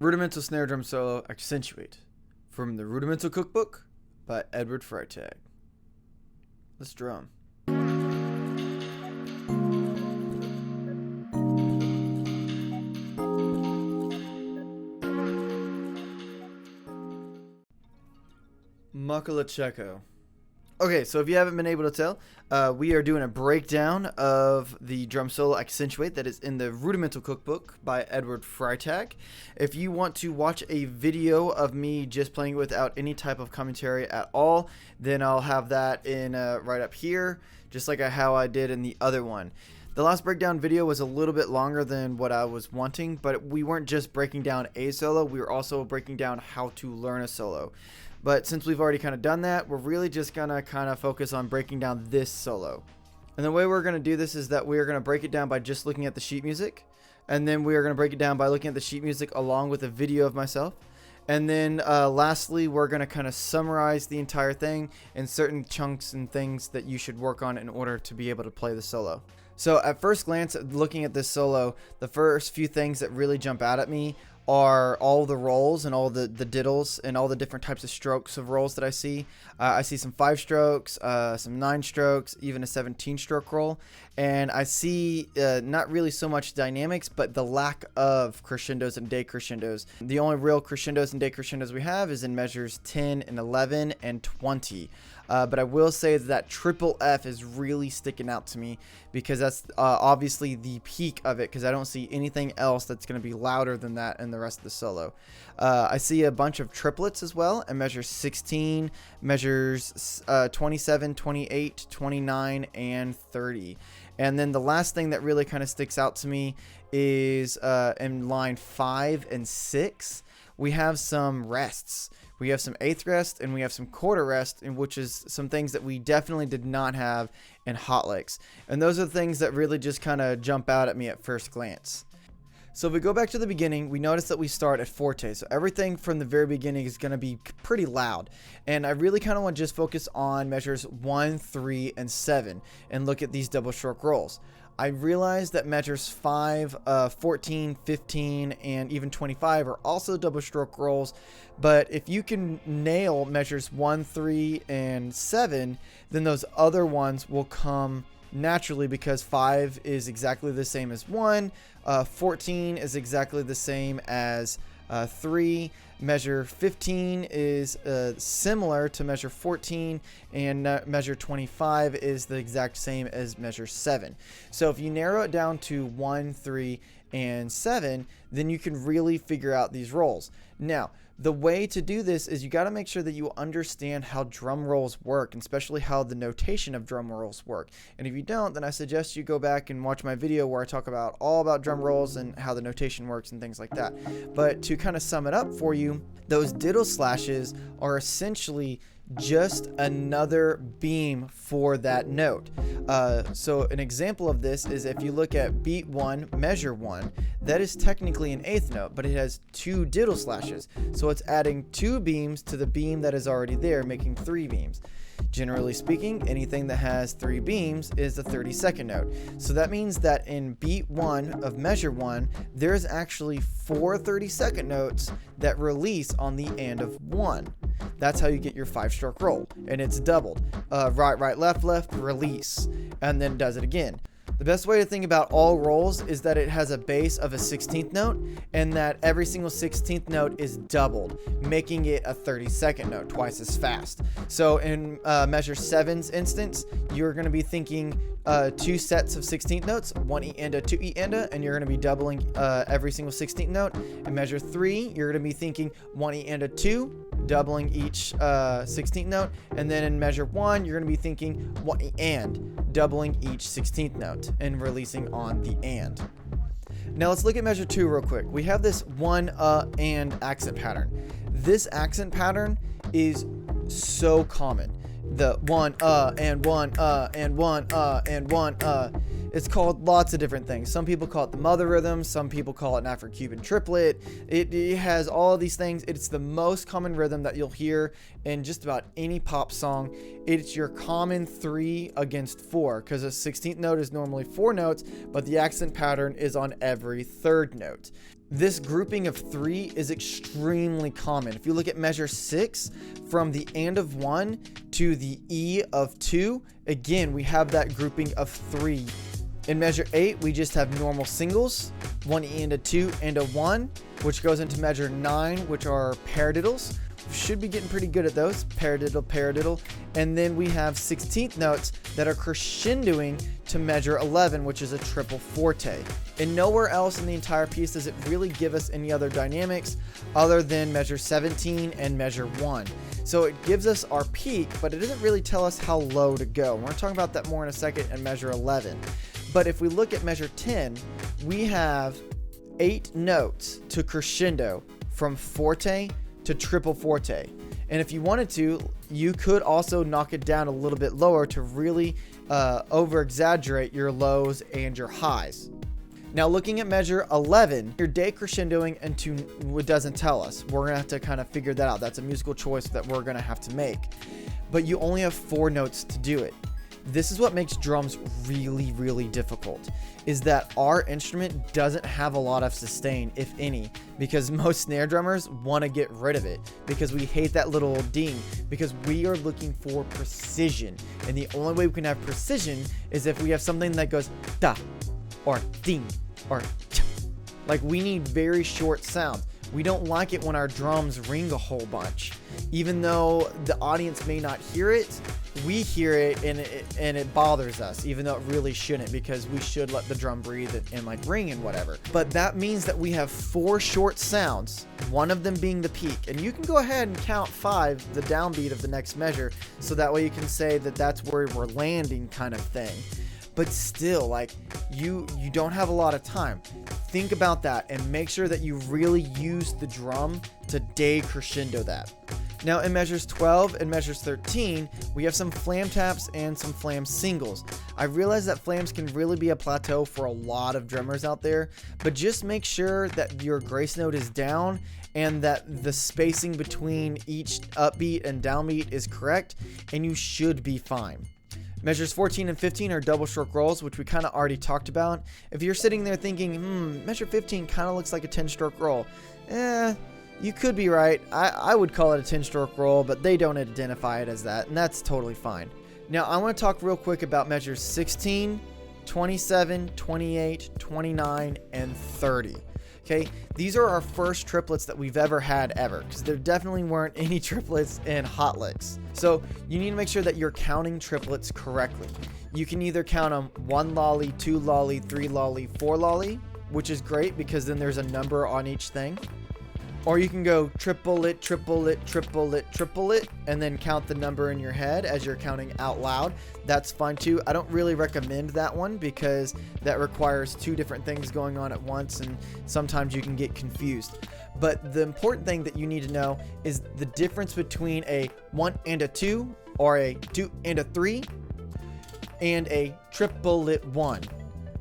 Rudimental Snare Drum Solo Accentuate from the Rudimental Cookbook by Edward Freytag. Let's drum. Checo. Okay, so if you haven't been able to tell, we are doing a breakdown of the drum solo Accentuate that is in the Rudimental Cookbook by Edward Freytag. If you want to watch a video of me just playing it without any type of commentary at all, then I'll have that in right up here, just like how I did in the other one. The last breakdown video was a little bit longer than what I was wanting, but we weren't just breaking down a solo, we were also breaking down how to learn a solo. But since we've already kind of done that, we're really just going to kind of focus on breaking down this solo. And the way we're going to do this is that we are going to break it down by just looking at the sheet music. And then we are going to break it down by looking at the sheet music along with a video of myself. And then lastly, we're going to kind of summarize the entire thing in certain chunks and things that you should work on in order to be able to play the solo. So at first glance, looking at this solo, the first few things that really jump out at me are all the rolls and all the diddles and all the different types of strokes of rolls that I see. I see some 5 strokes, some 9 strokes, even a 17 stroke roll. And I see not really so much dynamics, but the lack of crescendos and decrescendos. The only real crescendos and decrescendos we have is in measures 10 and 11 and 20. But I will say that triple F is really sticking out to me because that's obviously the peak of it, because I don't see anything else that's going to be louder than that in the rest of the solo. I see a bunch of triplets as well in measures 16, measures 27, 28, 29, and 30. And then the last thing that really kind of sticks out to me is in line 5 and 6, we have some rests. We have some 8th rest and we have some quarter rest, in which is some things that we definitely did not have in hot licks. And those are the things that really just kind of jump out at me at first glance. So if we go back to the beginning, we notice that we start at forte. So everything from the very beginning is going to be pretty loud. And I really kind of want to just focus on measures 1, 3, and 7 and look at these double stroke rolls. I realize that measures 5, 14, 15, and even 25 are also double stroke rolls. But if you can nail measures 1, 3, and 7, then those other ones will come naturally, because 5 is exactly the same as 1, 14 is exactly the same as 3, measure 15 is similar to measure 14, and measure 25 is the exact same as measure 7. So if you narrow it down to 1, 3, and 7, then you can really figure out these rolls. Now, the way to do this is you got to make sure that you understand how drum rolls work, and especially how the notation of drum rolls work. And if you don't, then I suggest you go back and watch my video where I talk about all about drum rolls and how the notation works and things like that. But to kind of sum it up for you, those diddle slashes are essentially just another beam for that note. So an example of this is if you look at beat 1, measure 1, that is technically an 8th note, but it has 2 diddle slashes. So it's adding 2 beams to the beam that is already there, making 3 beams. Generally speaking, anything that has 3 beams is the 32nd note. So that means that in beat 1 of measure 1, there's actually 4 32nd notes that release on the end of 1. That's how you get your 5-stroke roll, and it's doubled. Right, right, left, left, release, and then does it again. The best way to think about all rolls is that it has a base of a 16th note, and that every single 16th note is doubled, making it a 32nd note, twice as fast. So in measure 7's instance, you're going to be thinking 2 sets of 16th notes, 1 E-enda, 2 E-enda, and you're going to be doubling every single 16th note. In measure 3, you're going to be thinking 1 E-enda, 2, doubling each 16th note. And then in measure 1, you're going to be thinking 1 E-and, doubling each 16th note and releasing on the and. Now let's look at measure 2 real quick. We have this 1 and accent pattern. This accent pattern is so common. The 1 and 1 and 1 and 1 It's called lots of different things. Some people call it the mother rhythm. Some people call it an Afro-Cuban triplet. It has all of these things. It's the most common rhythm that you'll hear in just about any pop song. It's your common 3 against 4, because a 16th note is normally 4 notes, but the accent pattern is on every 3rd note. This grouping of 3 is extremely common. If you look at measure 6, from the and of 1 to the E of 2, again, we have that grouping of 3. In measure 8, we just have normal singles, 1 E and a 2 and a 1, which goes into measure 9, which are paradiddles. Should be getting pretty good at those, paradiddle, paradiddle. And then we have 16th notes that are crescendoing to measure 11, which is a triple forte. And nowhere else in the entire piece does it really give us any other dynamics other than measure 17 and measure 1. So it gives us our peak, but it doesn't really tell us how low to go. We're talking about that more in a second in measure 11. But if we look at measure 10, we have 8 notes to crescendo from forte to triple forte. And if you wanted to, you could also knock it down a little bit lower to really over exaggerate your lows and your highs. Now looking at measure 11, you're decrescendoing into what doesn't tell us. We're gonna have to kind of figure that out. That's a musical choice that we're gonna have to make. But you only have 4 notes to do it. This is what makes drums really, really difficult, is that our instrument doesn't have a lot of sustain, if any, because most snare drummers want to get rid of it because we hate that little ding, because we are looking for precision. And the only way we can have precision is if we have something that goes da or ding or cha. Like, we need very short sounds. We don't like it when our drums ring a whole bunch. Even though the audience may not hear it, we hear it and it bothers us, even though it really shouldn't, because we should let the drum breathe and like ring and whatever. But that means that we have 4 short sounds, one of them being the peak. And you can go ahead and count 5, the downbeat of the next measure, so that way you can say that that's where we're landing kind of thing. But still, like, you don't have a lot of time. Think about that and make sure that you really use the drum to decrescendo that. Now in measures 12 and measures 13, we have some flam taps and some flam singles. I realize that flams can really be a plateau for a lot of drummers out there, but just make sure that your grace note is down and that the spacing between each upbeat and downbeat is correct, and you should be fine. Measures 14 and 15 are double stroke rolls, which we kind of already talked about. If you're sitting there thinking, measure 15 kind of looks like a 10-stroke roll, you could be right. I would call it a 10-stroke roll, but they don't identify it as that, and that's totally fine. Now, I want to talk real quick about measures 16, 27, 28, 29, and 30. Okay, these are our first triplets that we've ever had because there definitely weren't any triplets in hot licks. So you need to make sure that you're counting triplets correctly. You can either count them 1 lolly, 2 lolly, 3 lolly, 4 lolly, which is great because then there's a number on each thing. Or you can go triplet, triplet, triplet, triplet, and then count the number in your head as you're counting out loud. That's fine too. I don't really recommend that one because that requires 2 different things going on at once, and sometimes you can get confused. But the important thing that you need to know is the difference between a 1 and a 2, or a 2 and a 3, and a triplet 1.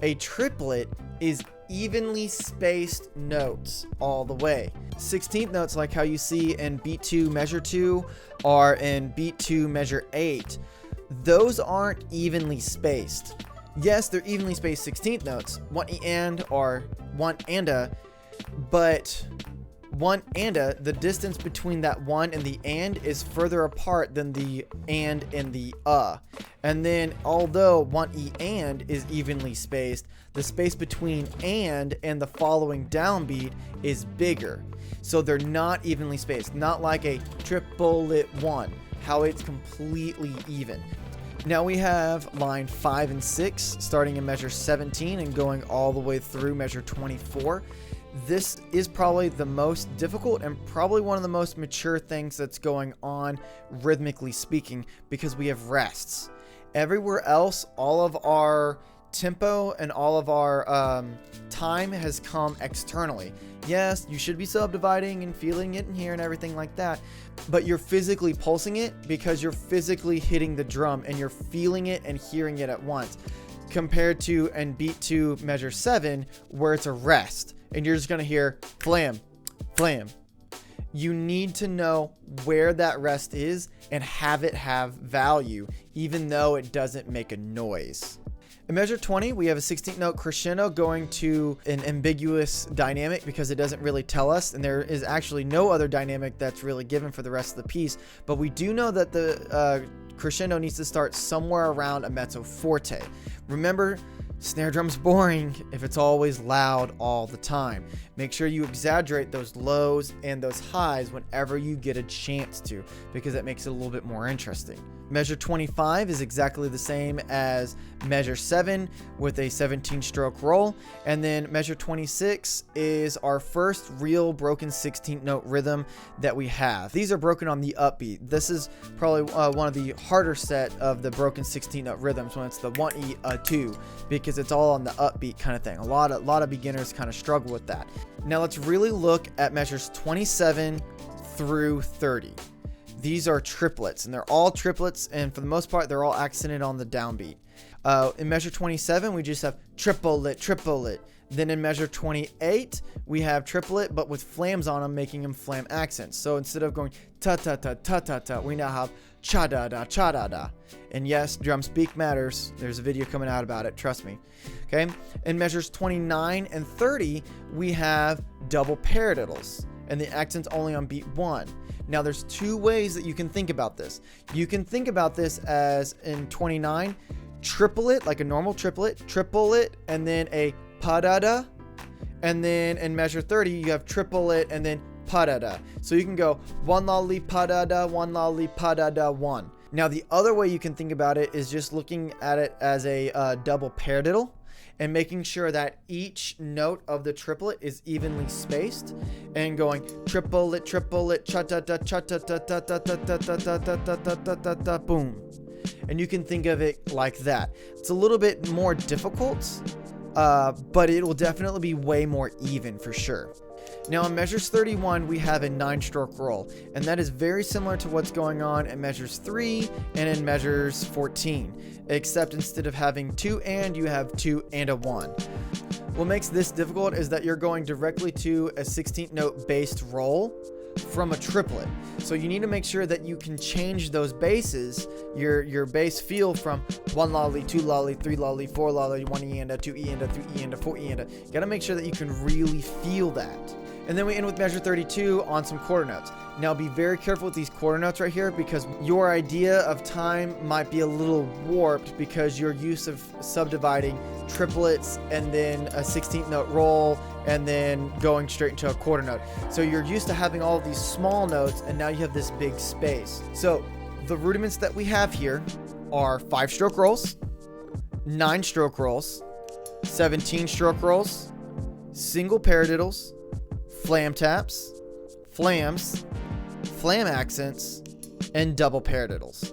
A triplet is evenly spaced notes all the way. 16th notes, like how you see in beat 2 measure 2 or in beat 2 measure 8, those aren't evenly spaced. Yes, they're evenly spaced 16th notes, 1 and or 1 and a, but 1 and a, the distance between that 1 and the and is further apart than the and the And then although 1 and is evenly spaced, the space between and the following downbeat is bigger. So they're not evenly spaced, not like a triplet 1, how it's completely even. Now we have line 5 and 6 starting in measure 17 and going all the way through measure 24. This is probably the most difficult and probably one of the most mature things that's going on rhythmically speaking, because we have rests. Everywhere else, all of our tempo and all of our time has come externally. Yes, you should be subdividing and feeling it in here and everything like that, but you're physically pulsing it because you're physically hitting the drum and you're feeling it and hearing it at once, compared to in beat 2 measure 7 where it's a rest and you're just going to hear flam, flam. You need to know where that rest is and have it have value, even though it doesn't make a noise. In measure 20, we have a 16th note crescendo going to an ambiguous dynamic because it doesn't really tell us, and there is actually no other dynamic that's really given for the rest of the piece, but we do know that the crescendo needs to start somewhere around a mezzo forte. Remember, snare drum's boring if it's always loud all the time. Make sure you exaggerate those lows and those highs whenever you get a chance to, because that makes it a little bit more interesting. Measure 25 is exactly the same as measure 7 with a 17-stroke roll, and then measure 26 is our first real broken 16th note rhythm that we have. These are broken on the upbeat. This is probably one of the harder set of the broken 16th note rhythms when it's the 1E, a 2, because it's all on the upbeat kind of thing. A lot of beginners kind of struggle with that. Now let's really look at measures 27 through 30. These are triplets, and they're all triplets, and for the most part, they're all accented on the downbeat. In measure 27, we just have triplet, triplet. Then in measure 28, we have triplet, but with flams on them, making them flam accents. So instead of going ta-ta-ta-ta-ta-ta, we now have cha-da-da, cha-da-da. And yes, drum speak matters. There's a video coming out about it, trust me. Okay. In measures 29 and 30, we have double paradiddles, and the accent's only on beat 1. Now there's two ways that you can think about this. You can think about this as in 29, triplet, like a normal triplet, and then a pa-da-da. And then in measure 30, you have triplet and then pa-da-da. So you can go one lolly pa-da-da, one lolly pa-da-da, one. Now the other way you can think about it is just looking at it as a double paradiddle, and making sure that each note of the triplet is evenly spaced and going triplet, triplet, cha-ta-ta, cha-ta-ta, ta-ta-ta-ta-ta-ta-ta-ta-ta-ta-ta, boom. And you can think of it like that. It's a little bit more difficult, but it will definitely be way more even for sure. Now in measures 31, we have a 9-stroke roll, and that is very similar to what's going on in measures 3 and in measures 14, except instead of having 2 and, you have 2 and a 1. What makes this difficult is that you're going directly to a 16th note based roll from a triplet. So you need to make sure that you can change those basses, your bass feel from 1 lolly, 2 lolly, 3 lolly, 4 lolly, 1 e and a 2 e and a 3 e and a 4 e and a. You gotta make sure that you can really feel that. And then we end with measure 32 on some quarter notes. Now be very careful with these quarter notes right here, because your idea of time might be a little warped because you're used of subdividing triplets and then a 16th note roll and then going straight into a quarter note. So you're used to having all of these small notes, and now you have this big space. So the rudiments that we have here are 5-stroke rolls, 9-stroke rolls, 17-stroke rolls, single paradiddles, flam taps, flams, flam accents, and double paradiddles.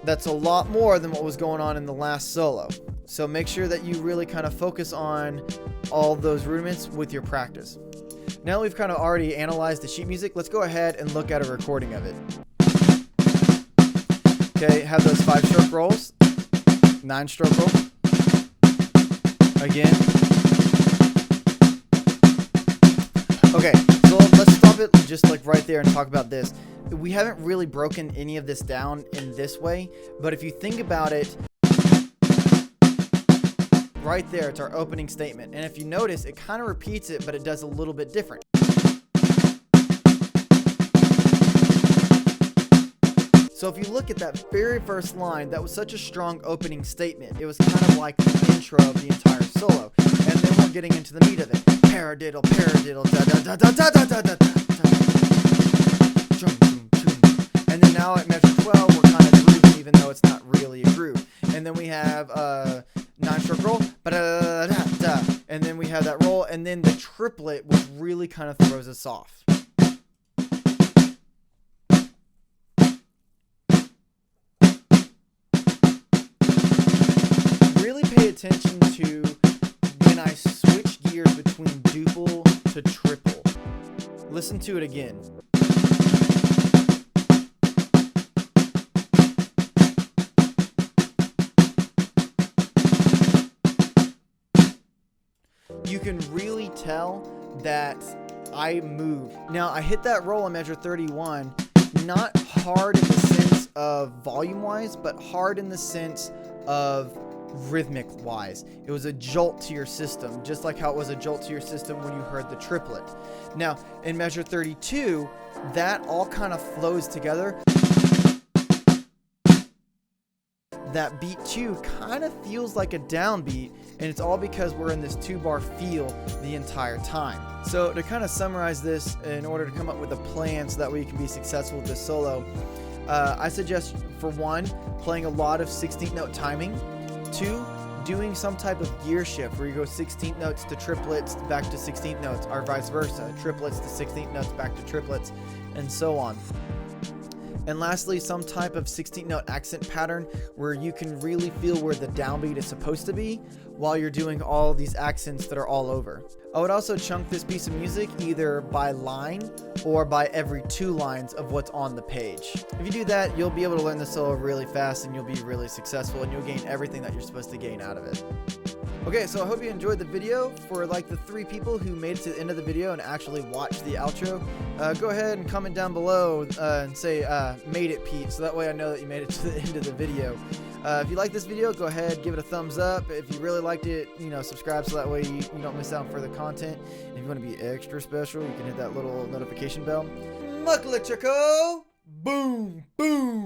That's a lot more than what was going on in the last solo. So make sure that you really kind of focus on all those rudiments with your practice. Now we've kind of already analyzed the sheet music, let's go ahead and look at a recording of it. Okay, have those 5-stroke rolls, 9-stroke roll. Again. Okay, so let's stop it just like right there and talk about this. We haven't really broken any of this down in this way, but if you think about it, right there, it's our opening statement. And if you notice, it kind of repeats it, but it does a little bit different. So if you look at that very first line, that was such a strong opening statement. It was kind of like the intro of the entire solo. And then we're getting into the meat of it. Paradiddle, paradiddle, da da da da da da da da da. And then now at measure 12, we're kind of grooving, even though it's not really a groove. And then we have 9-stroke roll, ba-da-da-da-da. And then we have that roll, and then the triplet, which really kind of throws us off. Really pay attention to when I switch gears between duple to triple. Listen to it again. You can really tell that I move. Now, I hit that roll in measure 31, not hard in the sense of volume-wise, but hard in the sense of rhythmic wise. It was a jolt to your system, just like how it was a jolt to your system when you heard the triplet. Now, in measure 32, that all kind of flows together. That beat 2 kind of feels like a downbeat, and it's all because we're in this 2-bar feel the entire time. So to kind of summarize this, in order to come up with a plan so that way you can be successful with this solo, I suggest, for 1, playing a lot of 16th note timing. 2, doing some type of gear shift where you go 16th notes to triplets back to 16th notes, or vice versa, triplets to 16th notes back to triplets, and so on. And lastly, some type of 16th note accent pattern where you can really feel where the downbeat is supposed to be while you're doing all these accents that are all over. I would also chunk this piece of music either by line or by every 2 lines of what's on the page. If you do that, you'll be able to learn the solo really fast, and you'll be really successful, and you'll gain everything that you're supposed to gain out of it. Okay, so I hope you enjoyed the video. For like the 3 people who made it to the end of the video and actually watched the outro, go ahead and comment down below and say made it, Pete, so that way I know that you made it to the end of the video. If you like this video, go ahead, give it a thumbs up. If you really liked it, subscribe so that way you don't miss out on further content. And if you want to be extra special, you can hit that little notification bell. Muckle Chico! Boom! Boom!